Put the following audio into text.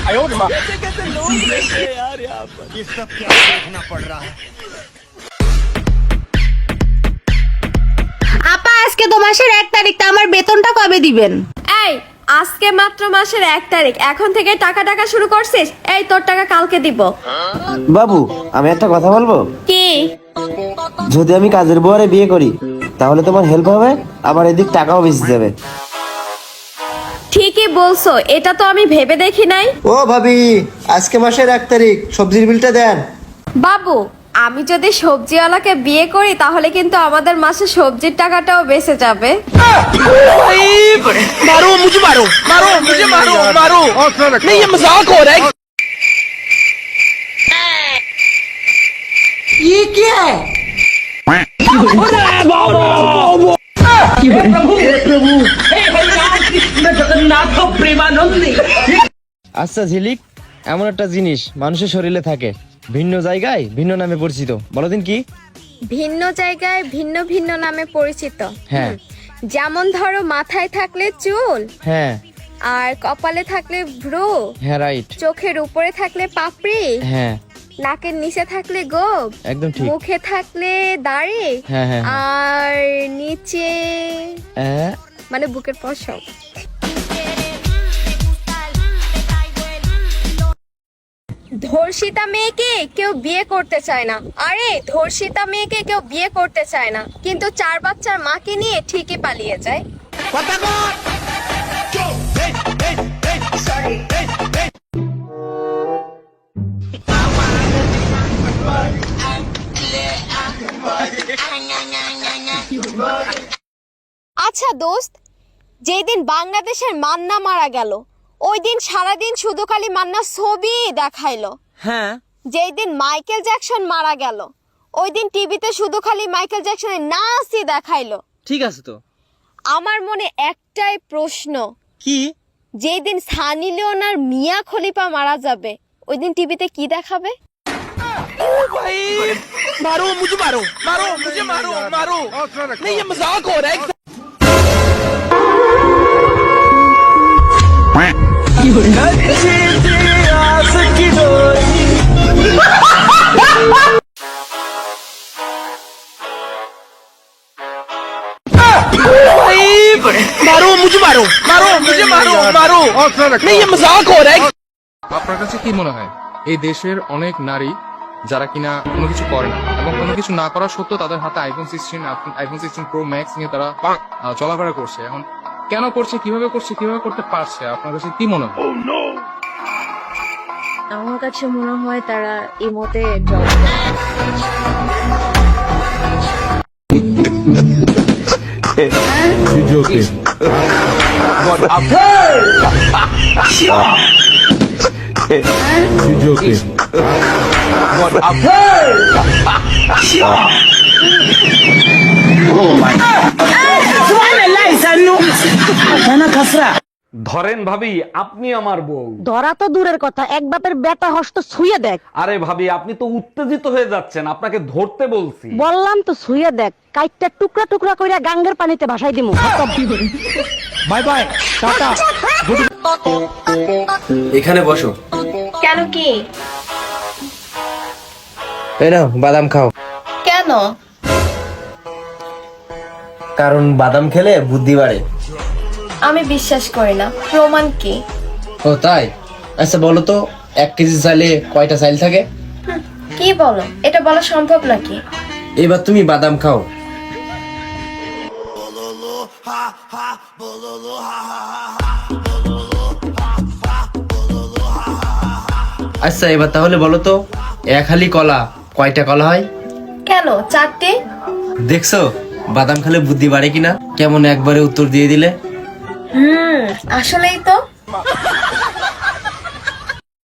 कैसे लोग रहते हैं यार यहाँ पर। ये सब क्या देखना पड़ रहा है। আপা আজকে তো মাসের 1 তারিখ, তা আমার বেতনটা কবে দিবেন? এই আজকে মাত্র মাসের 1 তারিখ, এখন থেকে টাকা শুরু করছিস? এই তোর টাকা কালকে দিব। বাবু আমি একটা কথা বলবো। কি? যদি আমি কাজের বুয়ারে বিয়ে করি তাহলে তোমার হেল্প হবে, আবার এদিক টাকাও বেশি যাবে। ঠিকই বলছো, এটা তো আমি ভেবে দেখি নাই। ও ভাবি, আজকে মাসের 1 তারিখ, সবজির বিলটা দেন। বাবু আমি যদি সবজিওয়ালাকে বিয়ে করি তাহলে কিন্তু আমাদের মাসে সবজির টাকাটাও বেঁচে যাবে। मारो मुझे, मारो मारो मुझे, मारो मारो नहीं, ये मजाक हो रहा है। ये क्या है? আচ্ছা ঝিলিক, এমন একটা জিনিস মানুষের শরীরে থাকে, ভিন্ন জায়গায় ভিন্ন নামে পরিচিত, বলো দিন কি? ভিন্ন জায়গায় ভিন্ন ভিন্ন নামে পরিচিত। হ্যাঁ। যেমন ধরো মাথায় থাকলে চুল, হ্যাঁ আর কপালে থাকলে ভ্রু, হ্যাঁ রাইট, চোখের উপরে থাকলে পাপড়ি, হ্যাঁ নাকের নিচে থাকলে গোপ, একদম ঠিক। মুখে থাকলে দাড়ি, হ্যাঁ হ্যাঁ আর নিচে হ্যাঁ। মানে বুকের পশম। ধর্ষিতা মেয়েকে কেউ বিয়ে করতে চায় না। আরে ধর্ষিতা মেয়েকে কেউ বিয়ে করতে চায় না, কিন্তু 4 বাচ্চার মাকে নিয়ে ঠিকই পালিয়ে যায়। আচ্ছা দোস্ত, যেই দিন বাংলাদেশের মান্না মারা গেল ওই দিন সারাদিন শুধু খালি মান্না ছবি দেখাইলো। হ্যাঁ। যেই দিন মাইকেল জ্যাকসন মারা গেল ওই দিন টিভিতে শুধু খালি মাইকেল জ্যাকসনের নাচই দেখাইলো। ঠিক আছে তো। আমার মনে একটাই প্রশ্ন, কি? যেই দিন সানি লিওন আর মিয়া খলিফা মারা যাবে ওই দিন টিভিতে কি দেখাবে? भाई मारो मुझे, मारो मारो मुझे, मारो मारो नहीं, ये मजाक हो रहा है। मारो मुझे, मारो मारो मुझे, मारो मारो नहीं, ये मजाक हो रहा है। আপনার কাছে কি মনে হয় এই দেশের অনেক নারী যারা কিনা কোনো কিছু করে না এবং কোনো কিছু না করা সত্ত্বেও তাদের হাতে আইফোন 16 প্রো ম্যাক্স নিয়ে তারা চলাফেরা করছে, এখন কেন করছে, কিভাবে করছে, কিভাবে করতে পারছে, আপনার কাছে কি মনে হয়? আমার কাছে মনে হয় তারা ইমোতে ধরেন ভাবি, আপনি আমার বউ। ধরা তো দূরের কথা, এক বাপের বেটা হস্ত ছুঁয়ে দেখ। আরে ভাবি, আপনি তো উত্তেজিত হয়ে যাচ্ছেন, আপনাকে ধরতে বলছি। বললাম তো ছুঁয়ে দেখ, কাইটটা টুকরা টুকরা কইরা গাঙ্গের পানিতে ভাসাই দিমু। Bye bye tata. এখানে বসো। কেন? কি? এই নাও বাদাম খাও। কেন? কারণ বাদাম খেলে বুদ্ধি বাড়ে। আমি বিশ্বাস করি না, প্রমাণ কি? ও তাই? আচ্ছা বলো তো, 1 কেজি চাইলে কয়টা চাইল থাকে? কি বলো, এটা বলা সম্ভব নাকি? এবার তুমি বাদাম খাও। আচ্ছা এবার তাহলে বলো তো, 1 হালি কলা কয়টা কলা হয়? কেন 4টে? দেখছো বাদাম খেলে বুদ্ধি বাড়ে কিনা, কেমন একবারে উত্তর দিয়ে দিলে। আসলেই তো।